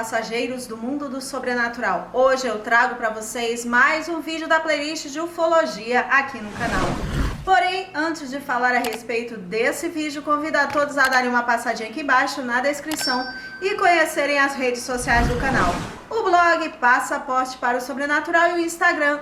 passageiros do mundo do sobrenatural. Hoje eu trago para vocês mais um vídeo da playlist de ufologia aqui no canal. Porém, antes de falar a respeito desse vídeo, convido a todos a darem uma passadinha aqui embaixo na descrição e conhecerem as redes sociais do canal. O blog Passaporte para o Sobrenatural e o Instagram,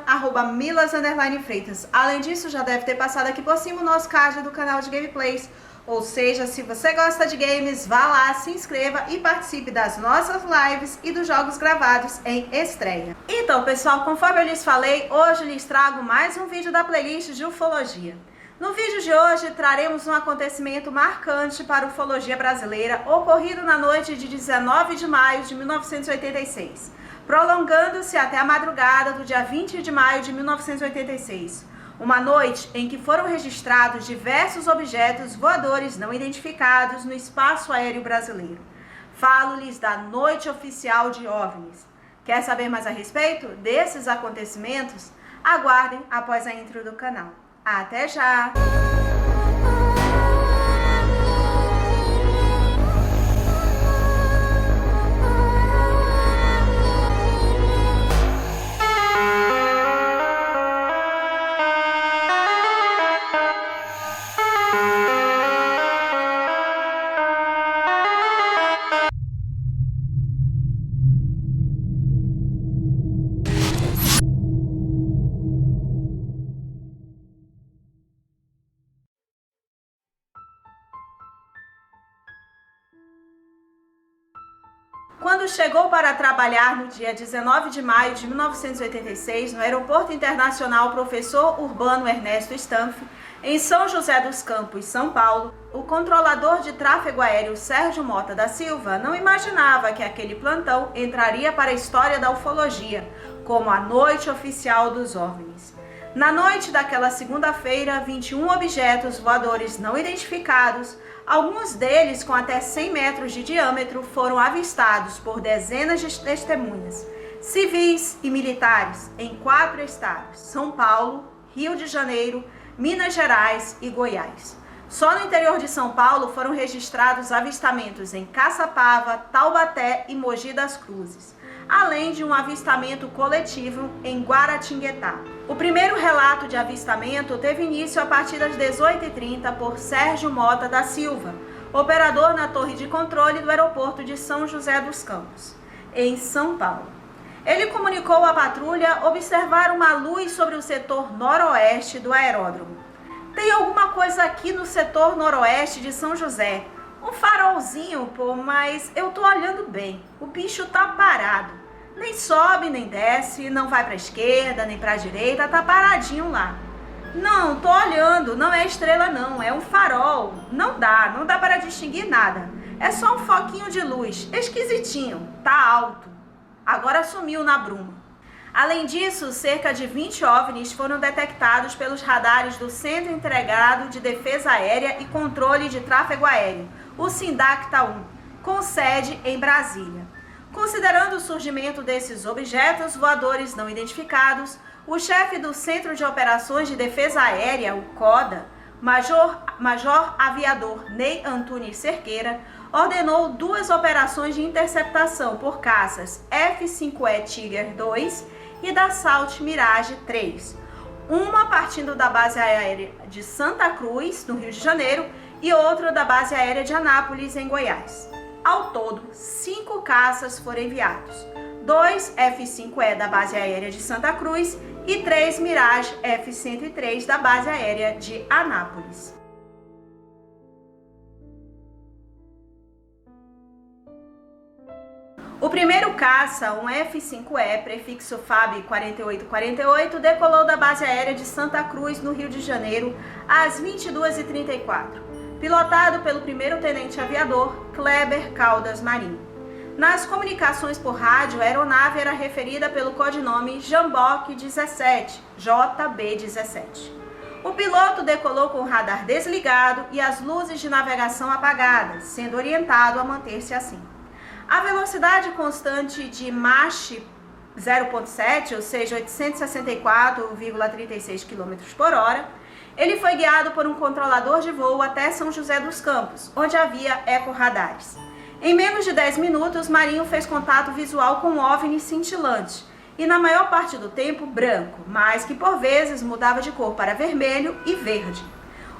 @milas_freitas. Além disso, já deve ter passado aqui por cima o nosso card do canal de gameplays. Ou seja, se você gosta de games, vá lá, se inscreva e participe das nossas lives e dos jogos gravados em estreia. Então, pessoal, conforme eu lhes falei, hoje lhes trago mais um vídeo da playlist de ufologia. No vídeo de hoje, traremos um acontecimento marcante para a ufologia brasileira, ocorrido na noite de 19 de maio de 1986, prolongando-se até a madrugada do dia 20 de maio de 1986. Uma noite em que foram registrados diversos objetos voadores não identificados no espaço aéreo brasileiro. Falo-lhes da Noite Oficial de OVNIs. Quer saber mais a respeito desses acontecimentos? Aguardem após a intro do canal. Até já! Quando chegou para trabalhar no dia 19 de maio de 1986, no Aeroporto Internacional Professor Urbano Ernesto Stanf, em São José dos Campos, São Paulo, o controlador de tráfego aéreo Sérgio Mota da Silva não imaginava que aquele plantão entraria para a história da ufologia, como a Noite Oficial dos OVNIs. Na noite daquela segunda-feira, 21 objetos voadores não identificados, alguns deles com até 100 metros de diâmetro, foram avistados por dezenas de testemunhas, civis e militares, em 4 estados: São Paulo, Rio de Janeiro, Minas Gerais e Goiás. Só no interior de São Paulo foram registrados avistamentos em Caçapava, Taubaté e Mogi das Cruzes, além de um avistamento coletivo em Guaratinguetá. O primeiro relato de avistamento teve início a partir das 18h30 por Sérgio Mota da Silva, operador na torre de controle do aeroporto de São José dos Campos, em São Paulo. Ele comunicou à patrulha observar uma luz sobre o setor noroeste do aeródromo. Tem alguma coisa aqui no setor noroeste de São José. Um farolzinho, pô, mas eu tô olhando bem. O bicho tá parado. Nem sobe, nem desce, não vai pra esquerda, nem pra direita, tá paradinho lá. Não, tô olhando, não é estrela não, é um farol. Não dá para distinguir nada. É só um foquinho de luz, esquisitinho, tá alto. Agora sumiu na bruma. Além disso, cerca de 20 OVNIs foram detectados pelos radares do Centro Integrado de Defesa Aérea e Controle de Tráfego Aéreo, o SINDACTA-1, com sede em Brasília. Considerando o surgimento desses objetos voadores não identificados, o chefe do Centro de Operações de Defesa Aérea, o CODA, Major Aviador Ney Antunes Cerqueira, ordenou 2 operações de interceptação por caças F-5E Tiger II e da Dassault Mirage 3, uma partindo da base aérea de Santa Cruz, no Rio de Janeiro, e outra da base aérea de Anápolis, em Goiás. Ao todo, 5 caças foram enviados, 2 F-5E da base aérea de Santa Cruz e 3 Mirage F-103 da base aérea de Anápolis. O primeiro caça, um F-5E, prefixo FAB 4848, decolou da base aérea de Santa Cruz, no Rio de Janeiro, às 22h34, pilotado pelo primeiro-tenente aviador Kleber Caldas Marinho. Nas comunicações por rádio, a aeronave era referida pelo codinome Jamboque 17, JB-17. O piloto decolou com o radar desligado e as luzes de navegação apagadas, sendo orientado a manter-se assim. A velocidade constante de Mach 0.7, ou seja, 864,36 km por hora, ele foi guiado por um controlador de voo até São José dos Campos, onde havia ecorradares. Em menos de 10 minutos, Marinho fez contato visual com um OVNI cintilante, e na maior parte do tempo branco, mas que por vezes mudava de cor para vermelho e verde.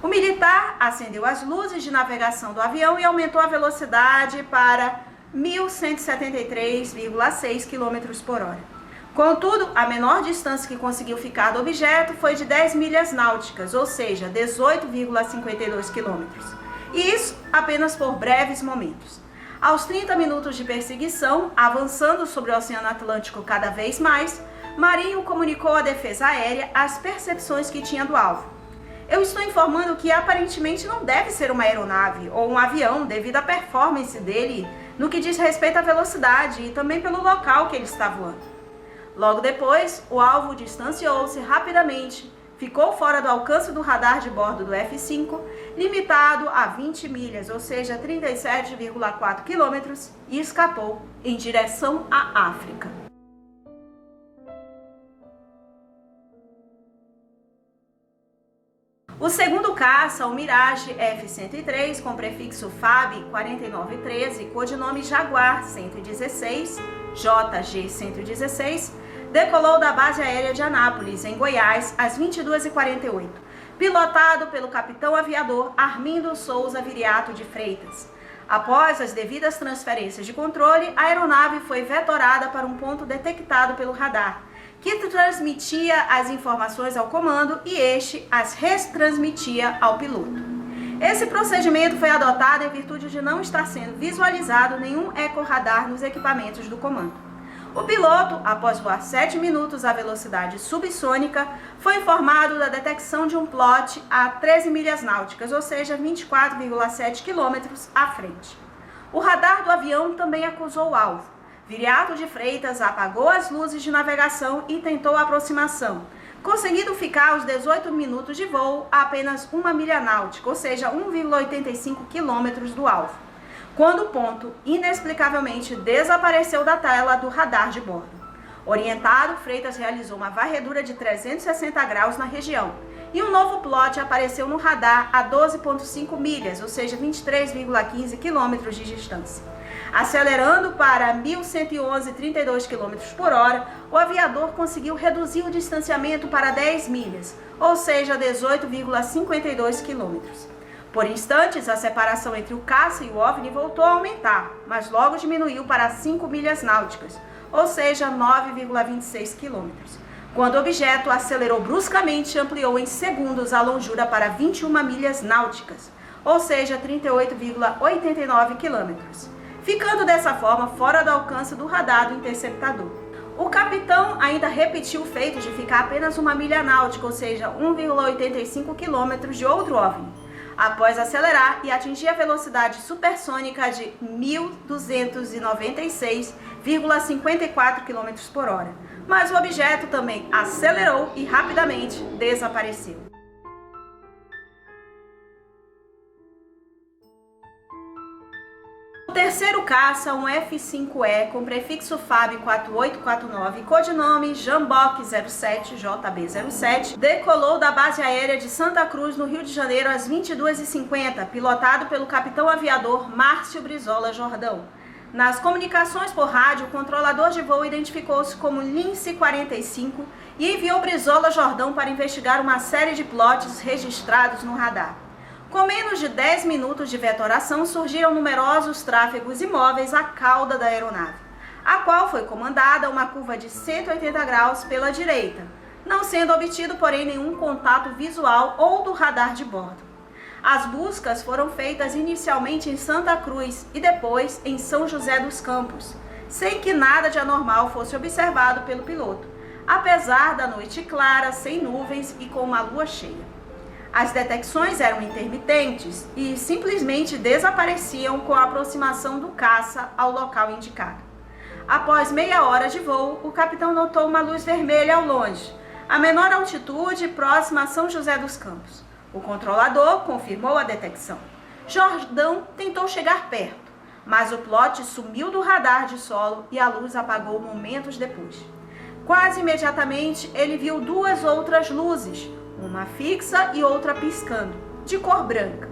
O militar acendeu as luzes de navegação do avião e aumentou a velocidade para 1.173,6 km por hora. Contudo, a menor distância que conseguiu ficar do objeto foi de 10 milhas náuticas, ou seja, 18,52 km. E isso apenas por breves momentos. Aos 30 minutos de perseguição, avançando sobre o Oceano Atlântico cada vez mais, Marinho comunicou à Defesa Aérea as percepções que tinha do alvo. Eu estou informando que aparentemente não deve ser uma aeronave ou um avião devido à performance dele no que diz respeito à velocidade e também pelo local que ele está voando. Logo depois, o alvo distanciou-se rapidamente, ficou fora do alcance do radar de bordo do F-5, limitado a 20 milhas, ou seja, 37,4 quilômetros, e escapou em direção à África. O segundo caça, o Mirage F-103, com prefixo FAB 4913, codinome Jaguar 116, JG-116, decolou da base aérea de Anápolis, em Goiás, às 22h48, pilotado pelo capitão aviador Armindo Souza Viriato de Freitas. Após as devidas transferências de controle, a aeronave foi vetorada para um ponto detectado pelo radar, que transmitia as informações ao comando e este as retransmitia ao piloto. Esse procedimento foi adotado em virtude de não estar sendo visualizado nenhum ecorradar nos equipamentos do comando. O piloto, após voar 7 minutos à velocidade subsônica, foi informado da detecção de um plot a 13 milhas náuticas, ou seja, 24,7 quilômetros à frente. O radar do avião também acusou o alvo. Viriato de Freitas apagou as luzes de navegação e tentou a aproximação, conseguindo ficar aos 18 minutos de voo a apenas 1 milha náutica, ou seja, 1,85 quilômetros do alvo, quando o ponto inexplicavelmente desapareceu da tela do radar de bordo. Orientado, Freitas realizou uma varredura de 360 graus na região e um novo plot apareceu no radar a 12,5 milhas, ou seja, 23,15 quilômetros de distância. Acelerando para 1.111,32 km por hora, o aviador conseguiu reduzir o distanciamento para 10 milhas, ou seja, 18,52 quilômetros. Por instantes, a separação entre o caça e o OVNI voltou a aumentar, mas logo diminuiu para 5 milhas náuticas, ou seja, 9,26 quilômetros. Quando o objeto acelerou bruscamente, ampliou em segundos a longura para 21 milhas náuticas, ou seja, 38,89 quilômetros, ficando dessa forma fora do alcance do radar do interceptador. O capitão ainda repetiu o feito de ficar apenas 1 milha náutica, ou seja, 1,85 quilômetros de outro OVNI, após acelerar e atingir a velocidade supersônica de 1.296,54 km por hora. Mas o objeto também acelerou e rapidamente desapareceu. O terceiro caça, um F-5E com prefixo FAB 4849, codinome Jamboque 07, JB07, decolou da base aérea de Santa Cruz, no Rio de Janeiro, às 22h50, pilotado pelo capitão aviador Márcio Brizola Jordão. Nas comunicações por rádio, o controlador de voo identificou-se como Lince 45 e enviou Brizola Jordão para investigar uma série de plots registrados no radar. Com menos de 10 minutos de vetoração, surgiram numerosos tráfegos imóveis à cauda da aeronave, a qual foi comandada uma curva de 180 graus pela direita, não sendo obtido, porém, nenhum contato visual ou do radar de bordo. As buscas foram feitas inicialmente em Santa Cruz e depois em São José dos Campos, sem que nada de anormal fosse observado pelo piloto, apesar da noite clara, sem nuvens e com uma lua cheia. As detecções eram intermitentes e simplesmente desapareciam com a aproximação do caça ao local indicado. Após meia hora de voo, o capitão notou uma luz vermelha ao longe, a menor altitude, próxima a São José dos Campos. O controlador confirmou a detecção. Jordão tentou chegar perto, mas o plot sumiu do radar de solo e a luz apagou momentos depois. Quase imediatamente, ele viu duas outras luzes, uma fixa e outra piscando, de cor branca.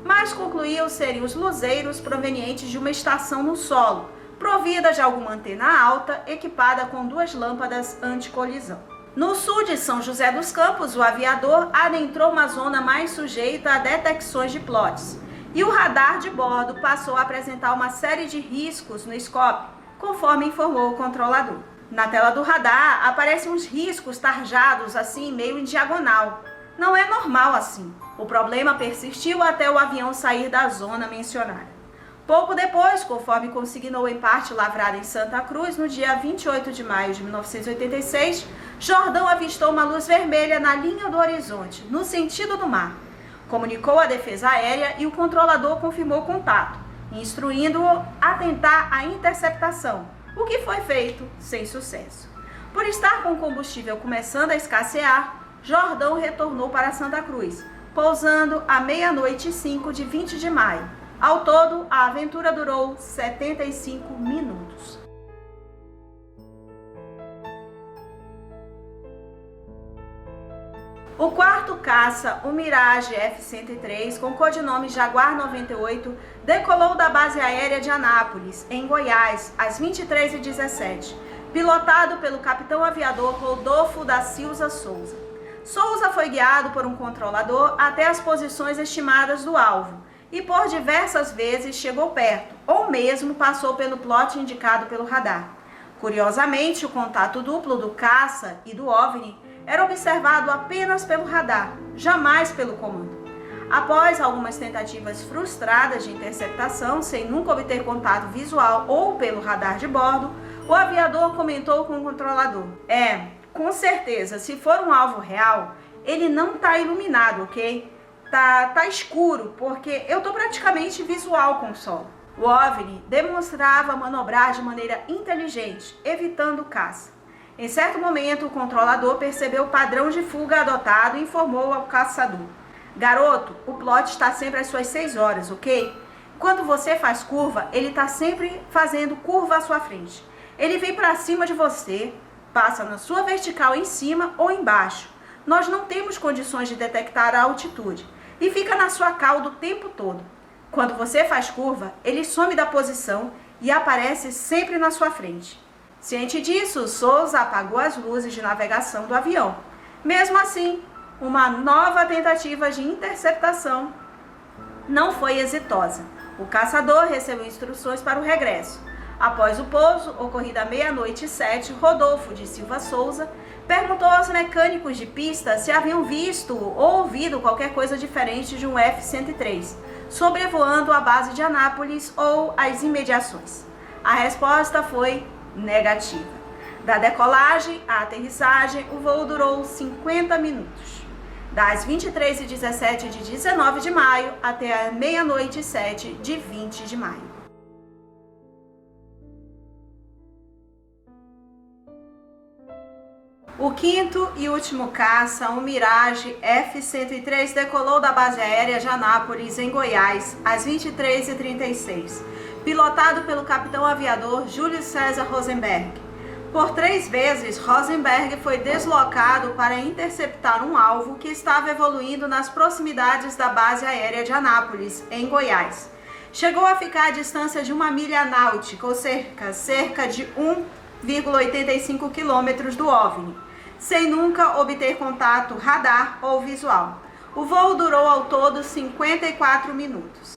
mas concluiu serem os luzeiros provenientes de uma estação no solo, provida de alguma antena alta, equipada com 2 lâmpadas anticolisão. No sul de São José dos Campos, o aviador adentrou uma zona mais sujeita a detecções de plots, e o radar de bordo passou a apresentar uma série de riscos no scope, conforme informou o controlador. Na tela do radar aparecem uns riscos tarjados assim, meio em diagonal. Não é normal assim. O problema persistiu até o avião sair da zona mencionada. Pouco depois, conforme consignou em parte lavrada em Santa Cruz, no dia 28 de maio de 1986, Jordão avistou uma luz vermelha na linha do horizonte, no sentido do mar. Comunicou à Defesa Aérea e o controlador confirmou o contato, instruindo-o a tentar a interceptação, o que foi feito sem sucesso. Por estar com o combustível começando a escassear, Jordão retornou para Santa Cruz, pousando à 00:05 de 20 de maio. Ao todo, a aventura durou 75 minutos. O quarto caça, o Mirage F-103, com codinome Jaguar 98, decolou da base aérea de Anápolis, em Goiás, às 23h17, pilotado pelo capitão aviador Rodolfo da Silva Souza. Souza foi guiado por um controlador até as posições estimadas do alvo e por diversas vezes chegou perto, ou mesmo passou pelo plot indicado pelo radar. Curiosamente, o contato duplo do caça e do OVNI era observado apenas pelo radar, jamais pelo comando. Após algumas tentativas frustradas de interceptação, sem nunca obter contato visual ou pelo radar de bordo, o aviador comentou com o controlador: com certeza, se for um alvo real, ele não está iluminado, ok? Tá escuro, porque eu tô praticamente visual com o sol. O OVNI demonstrava manobrar de maneira inteligente, evitando o caça. Em certo momento, o controlador percebeu o padrão de fuga adotado e informou ao caçador: garoto, o plot está sempre às suas 6 horas, ok? Quando você faz curva, ele está sempre fazendo curva à sua frente. Ele vem para cima de você, passa na sua vertical em cima ou embaixo. Nós não temos condições de detectar a altitude e fica na sua cauda o tempo todo. Quando você faz curva, ele some da posição e aparece sempre na sua frente. Ciente disso, Souza apagou as luzes de navegação do avião. Mesmo assim, uma nova tentativa de interceptação não foi exitosa. O caçador recebeu instruções para o regresso. Após o pouso, ocorrido à 00:07, Rodolfo de Silva Souza perguntou aos mecânicos de pista se haviam visto ou ouvido qualquer coisa diferente de um F-103, sobrevoando a base de Anápolis ou as imediações. A resposta foi negativa. Da decolagem à aterrissagem, o voo durou 50 minutos. Das 23h17 de 19 de maio até a 00:07 de 20 de maio. O quinto e último caça, o Mirage F-103, decolou da base aérea de Anápolis, em Goiás, às 23h36, pilotado pelo capitão aviador Júlio César Rosenberg. Por 3 vezes, Rosenberg foi deslocado para interceptar um alvo que estava evoluindo nas proximidades da base aérea de Anápolis, em Goiás. Chegou a ficar à distância de 1 milha náutica, ou cerca de 1,85 quilômetros do OVNI, sem nunca obter contato radar ou visual. O voo durou ao todo 54 minutos.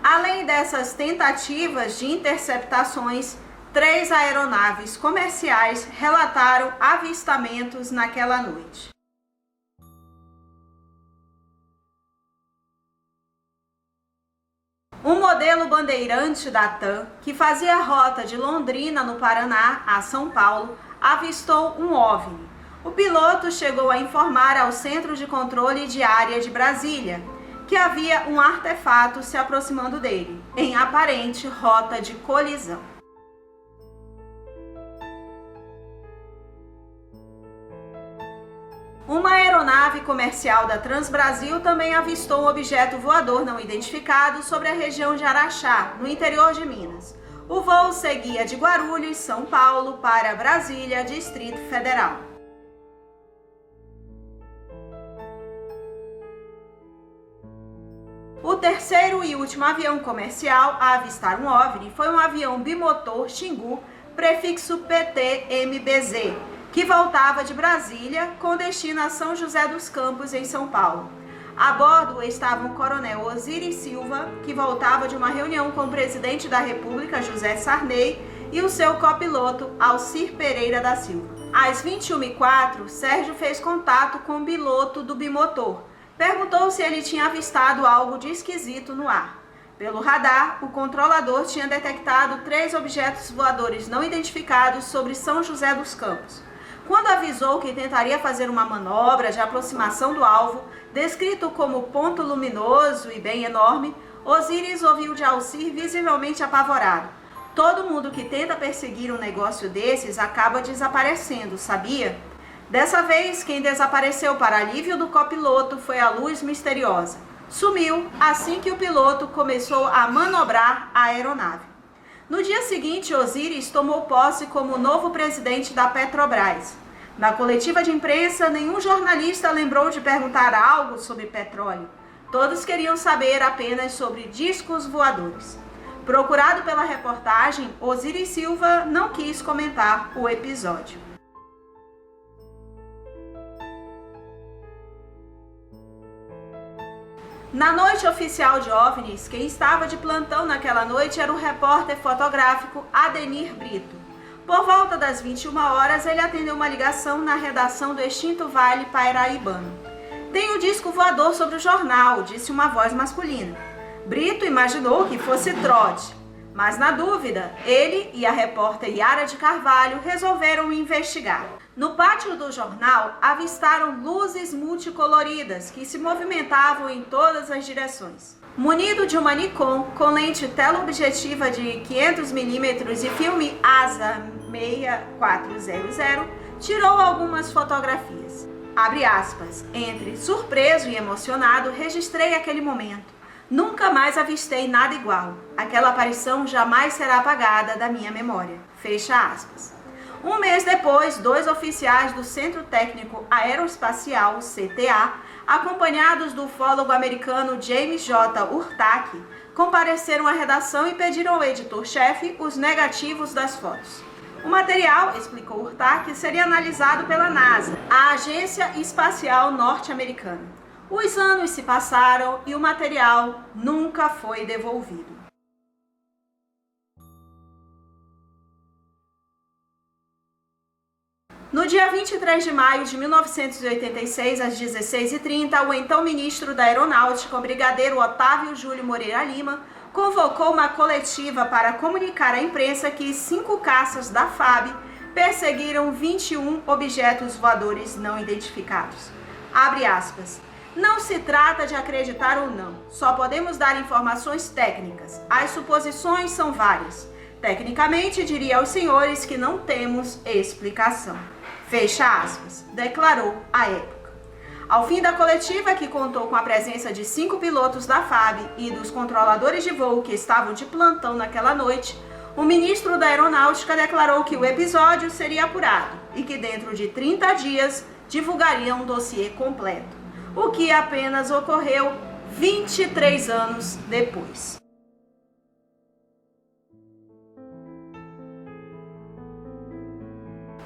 Além dessas tentativas de interceptações, 3 aeronaves comerciais relataram avistamentos naquela noite. Um modelo bandeirante da TAM, que fazia a rota de Londrina, no Paraná, a São Paulo, avistou um OVNI. O piloto chegou a informar ao Centro de Controle de Área de Brasília que havia um artefato se aproximando dele, em aparente rota de colisão. Uma aeronave comercial da Transbrasil também avistou um objeto voador não identificado sobre a região de Araxá, no interior de Minas. O voo seguia de Guarulhos, São Paulo, para Brasília, Distrito Federal. O terceiro e último avião comercial a avistar um OVNI foi um avião bimotor Xingu, prefixo PT-MBZ, que voltava de Brasília com destino a São José dos Campos, em São Paulo. A bordo estavam o coronel Osiris Silva, que voltava de uma reunião com o presidente da República, José Sarney, e o seu copiloto, Alcir Pereira da Silva. Às 21h04, Sérgio fez contato com o piloto do bimotor. Perguntou se ele tinha avistado algo de esquisito no ar. Pelo radar, o controlador tinha detectado 3 objetos voadores não identificados sobre São José dos Campos. Quando avisou que tentaria fazer uma manobra de aproximação do alvo, descrito como ponto luminoso e bem enorme, Osiris ouviu de Alcir visivelmente apavorado. Todo mundo que tenta perseguir um negócio desses acaba desaparecendo, sabia? Dessa vez, quem desapareceu para alívio do copiloto foi a luz misteriosa. Sumiu assim que o piloto começou a manobrar a aeronave. No dia seguinte, Osiris tomou posse como novo presidente da Petrobras. Na coletiva de imprensa, nenhum jornalista lembrou de perguntar algo sobre petróleo. Todos queriam saber apenas sobre discos voadores. Procurado pela reportagem, Osiris Silva não quis comentar o episódio. Na noite oficial de OVNIs, quem estava de plantão naquela noite era o repórter fotográfico Adenir Brito. Por volta das 21 horas, ele atendeu uma ligação na redação do extinto Vale Paraibano. "Tem um disco voador sobre o jornal", disse uma voz masculina. Brito imaginou que fosse trote, mas na dúvida, ele e a repórter Yara de Carvalho resolveram investigar. No pátio do jornal, avistaram luzes multicoloridas que se movimentavam em todas as direções. Munido de uma Nikon com lente teleobjetiva de 500mm e filme ASA 6400, tirou algumas fotografias. Abre aspas, "Entre surpreso e emocionado, registrei aquele momento. Nunca mais avistei nada igual. Aquela aparição jamais será apagada da minha memória." Fecha aspas. Um mês depois, 2 oficiais do Centro Técnico Aeroespacial, CTA, acompanhados do ufólogo americano James J. Urtac, compareceram à redação e pediram ao editor-chefe os negativos das fotos. O material, explicou Urtac, seria analisado pela NASA, a Agência Espacial Norte-Americana. Os anos se passaram e o material nunca foi devolvido. No dia 23 de maio de 1986, às 16h30, o então ministro da Aeronáutica, o brigadeiro Otávio Júlio Moreira Lima, convocou uma coletiva para comunicar à imprensa que 5 caças da FAB perseguiram 21 objetos voadores não identificados. Abre aspas. "Não se trata de acreditar ou não, só podemos dar informações técnicas. As suposições são várias. Tecnicamente, diria aos senhores que não temos explicação." Fecha aspas, declarou à época. Ao fim da coletiva, que contou com a presença de 5 pilotos da FAB e dos controladores de voo que estavam de plantão naquela noite, o ministro da Aeronáutica declarou que o episódio seria apurado e que dentro de 30 dias divulgaria um dossiê completo, o que apenas ocorreu 23 anos depois.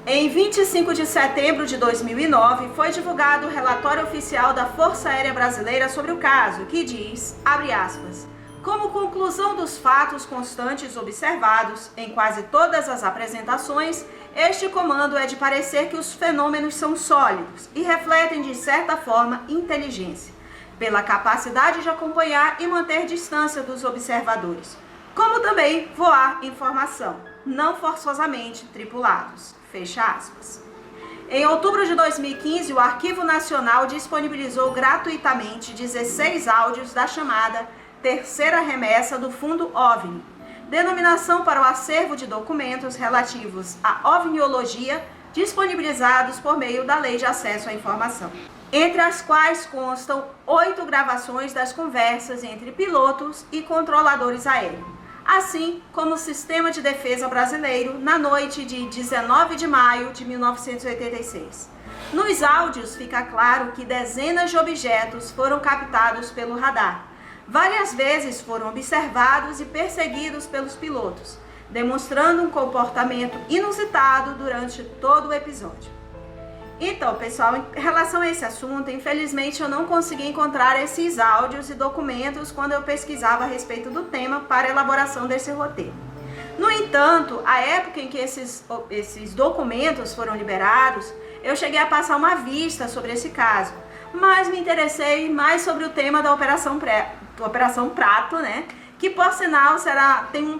Em 25 de setembro de 2009, foi divulgado o relatório oficial da Força Aérea Brasileira sobre o caso, que diz, abre aspas, "Como conclusão dos fatos constantes observados em quase todas as apresentações, este comando é de parecer que os fenômenos são sólidos e refletem de certa forma inteligência, pela capacidade de acompanhar e manter distância dos observadores, como também voar em formação, não forçosamente tripulados." Fecha aspas. Em outubro de 2015, o Arquivo Nacional disponibilizou gratuitamente 16 áudios da chamada Terceira Remessa do Fundo OVNI, denominação para o acervo de documentos relativos à ovniologia disponibilizados por meio da Lei de Acesso à Informação, entre as quais constam 8 gravações das conversas entre pilotos e controladores aéreos, assim como o Sistema de Defesa Brasileiro na noite de 19 de maio de 1986. Nos áudios fica claro que dezenas de objetos foram captados pelo radar, Várias vezes foram observados e perseguidos pelos pilotos, demonstrando um comportamento inusitado durante todo o episódio. Então, pessoal, em relação a esse assunto, infelizmente eu não consegui encontrar esses áudios e documentos quando eu pesquisava a respeito do tema para a elaboração desse roteiro. No entanto, a época em que esses documentos foram liberados, eu cheguei a passar uma vista sobre esse caso, mas me interessei mais sobre o tema da Operação Prato, né? Que por sinal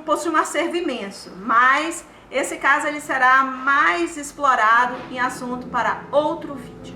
possui um acervo imenso, mas esse caso ele será mais explorado em assunto para outro vídeo.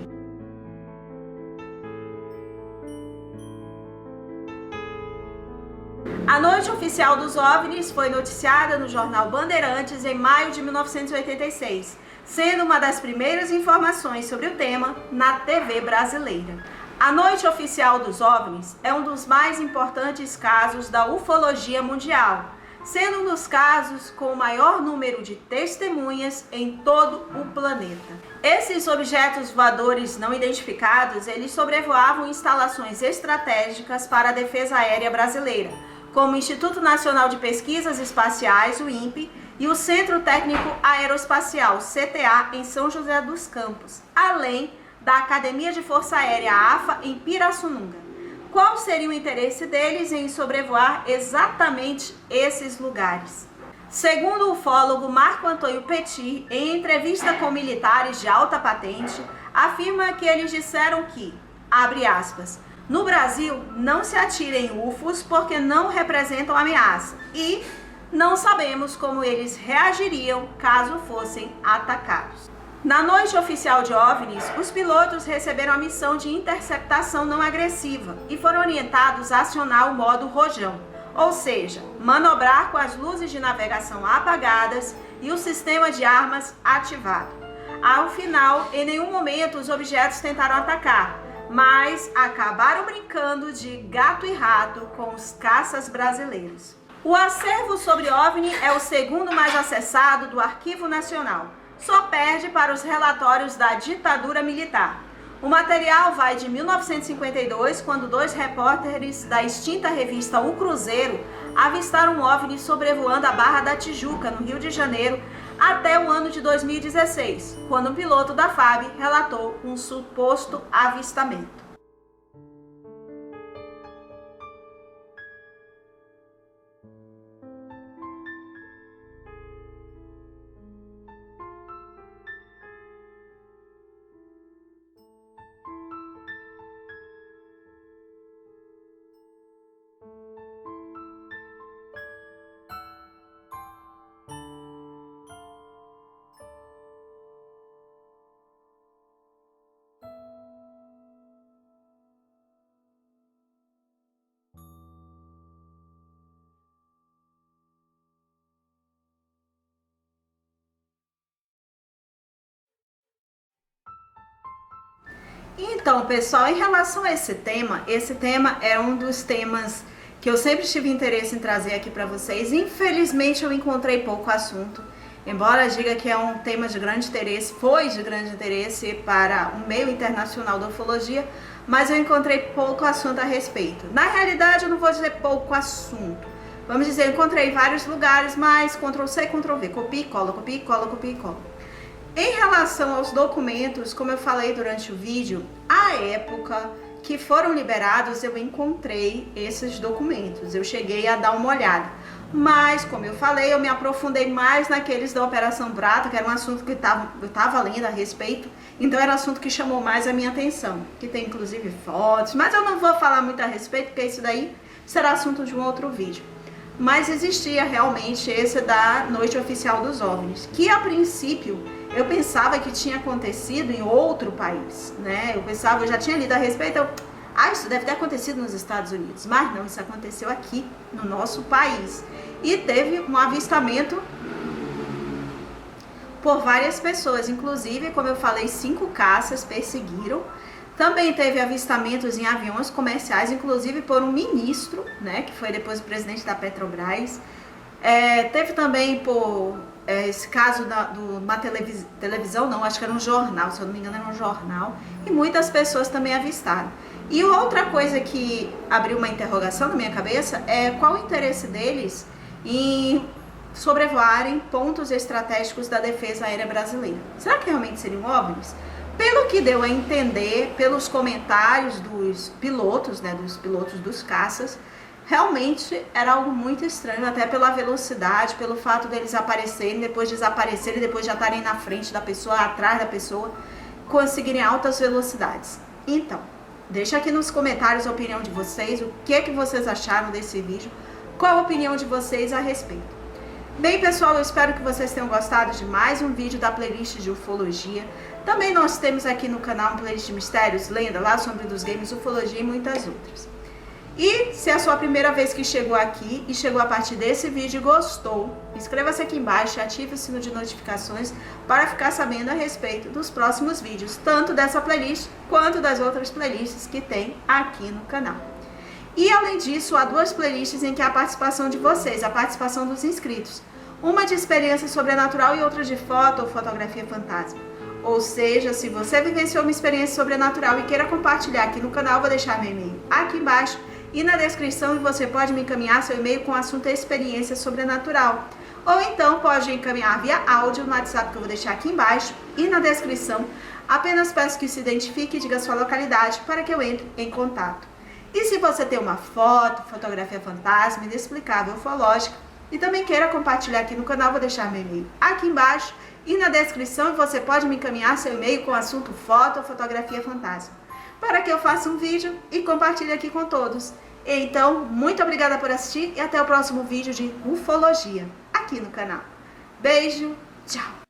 A noite oficial dos OVNIs foi noticiada no jornal Bandeirantes em maio de 1986, sendo uma das primeiras informações sobre o tema na TV brasileira. A Noite Oficial dos OVNIs é um dos mais importantes casos da ufologia mundial, sendo um dos casos com o maior número de testemunhas em todo o planeta. Esses objetos voadores não identificados, eles sobrevoavam instalações estratégicas para a defesa aérea brasileira, como o Instituto Nacional de Pesquisas Espaciais, o INPE, e o Centro Técnico Aeroespacial, CTA, em São José dos Campos, além da Academia de Força Aérea, AFA, em Pirassununga. Qual seria o interesse deles em sobrevoar exatamente esses lugares? Segundo o ufólogo Marco Antônio Petit, em entrevista com militares de alta patente, afirma que eles disseram que, abre aspas, no Brasil não se atirem UFOs porque não representam ameaça e não sabemos como eles reagiriam caso fossem atacados. Na noite oficial de OVNIs, os pilotos receberam a missão de interceptação não agressiva e foram orientados a acionar o modo rojão, ou seja, manobrar com as luzes de navegação apagadas e o sistema de armas ativado. Ao final, em nenhum momento os objetos tentaram atacar, mas acabaram brincando de gato e rato com os caças brasileiros. O acervo sobre OVNI é o segundo mais acessado do Arquivo Nacional. Só perde para os relatórios da ditadura militar. O material vai de 1952, quando 2 repórteres da extinta revista O Cruzeiro avistaram um OVNI sobrevoando a Barra da Tijuca, no Rio de Janeiro, até o ano de 2016, quando um piloto da FAB relatou um suposto avistamento. Então, pessoal, em relação a esse tema é um dos temas que eu sempre tive interesse em trazer aqui para vocês. Infelizmente, eu encontrei pouco assunto, embora diga que é um tema de grande interesse, foi de grande interesse para o meio internacional da ufologia, mas eu encontrei pouco assunto a respeito. Na realidade, eu não vou dizer pouco assunto. Vamos dizer, eu encontrei vários lugares, mas Ctrl+C, Ctrl+V, copia e cola, copia e cola, copia e cola. Em relação aos documentos, como eu falei durante o vídeo, a época que foram liberados eu encontrei esses documentos, eu cheguei a dar uma olhada. Mas, como eu falei, eu me aprofundei mais naqueles da Operação Prato, que era um assunto que eu estava lendo a respeito, então era um assunto que chamou mais a minha atenção, que tem inclusive fotos, mas eu não vou falar muito a respeito, porque isso daí será assunto de um outro vídeo. Mas existia realmente esse da Noite Oficial dos OVNIs, que a princípio eu pensava que tinha acontecido em outro país, né? Eu já tinha lido a respeito, isso deve ter acontecido nos Estados Unidos, mas não, isso aconteceu aqui no nosso país. E teve um avistamento por várias pessoas, inclusive, como eu falei, 5 caças perseguiram. Também teve avistamentos em aviões comerciais, inclusive por um ministro, né, que foi depois o presidente da Petrobras. Teve também por esse caso de uma televisão, não, acho que era um jornal, se eu não me engano era um jornal, e muitas pessoas também avistaram. E outra coisa que abriu uma interrogação na minha cabeça é qual o interesse deles em sobrevoarem pontos estratégicos da defesa aérea brasileira. Será que realmente seriam OVNIs? Pelo que deu a entender, pelos comentários dos pilotos, dos pilotos dos caças, realmente era algo muito estranho, até pela velocidade, pelo fato deles aparecerem, depois desaparecerem, depois já estarem na frente da pessoa, atrás da pessoa, conseguirem altas velocidades. Então, deixa aqui nos comentários a opinião de vocês, o que vocês acharam desse vídeo, qual a opinião de vocês a respeito. Bem, pessoal, eu espero que vocês tenham gostado de mais um vídeo da playlist de ufologia. Também nós temos aqui no canal uma playlist de mistérios, lenda, lá sobre dos games, ufologia e muitas outras. E se é a sua primeira vez que chegou aqui e chegou a partir desse vídeo e gostou, inscreva-se aqui embaixo e ative o sino de notificações para ficar sabendo a respeito dos próximos vídeos, tanto dessa playlist quanto das outras playlists que tem aqui no canal. E além disso, há duas playlists em que há a participação de vocês, a participação dos inscritos. Uma de experiência sobrenatural e outra de foto ou fotografia fantasma. Ou seja, se você vivenciou uma experiência sobrenatural e queira compartilhar aqui no canal, vou deixar meu e-mail aqui embaixo e na descrição, e você pode me encaminhar seu e-mail com o assunto experiência sobrenatural. Ou então pode encaminhar via áudio no WhatsApp que eu vou deixar aqui embaixo e na descrição. Apenas peço que se identifique e diga sua localidade para que eu entre em contato. E se você tem uma foto, fotografia fantasma, inexplicável, ufológica, e também queira compartilhar aqui no canal, vou deixar meu e-mail aqui embaixo e na descrição, e você pode me encaminhar seu e-mail com o assunto foto ou fotografia fantasma, para que eu faça um vídeo e compartilhe aqui com todos. Então, muito obrigada por assistir e até o próximo vídeo de ufologia aqui no canal. Beijo, tchau!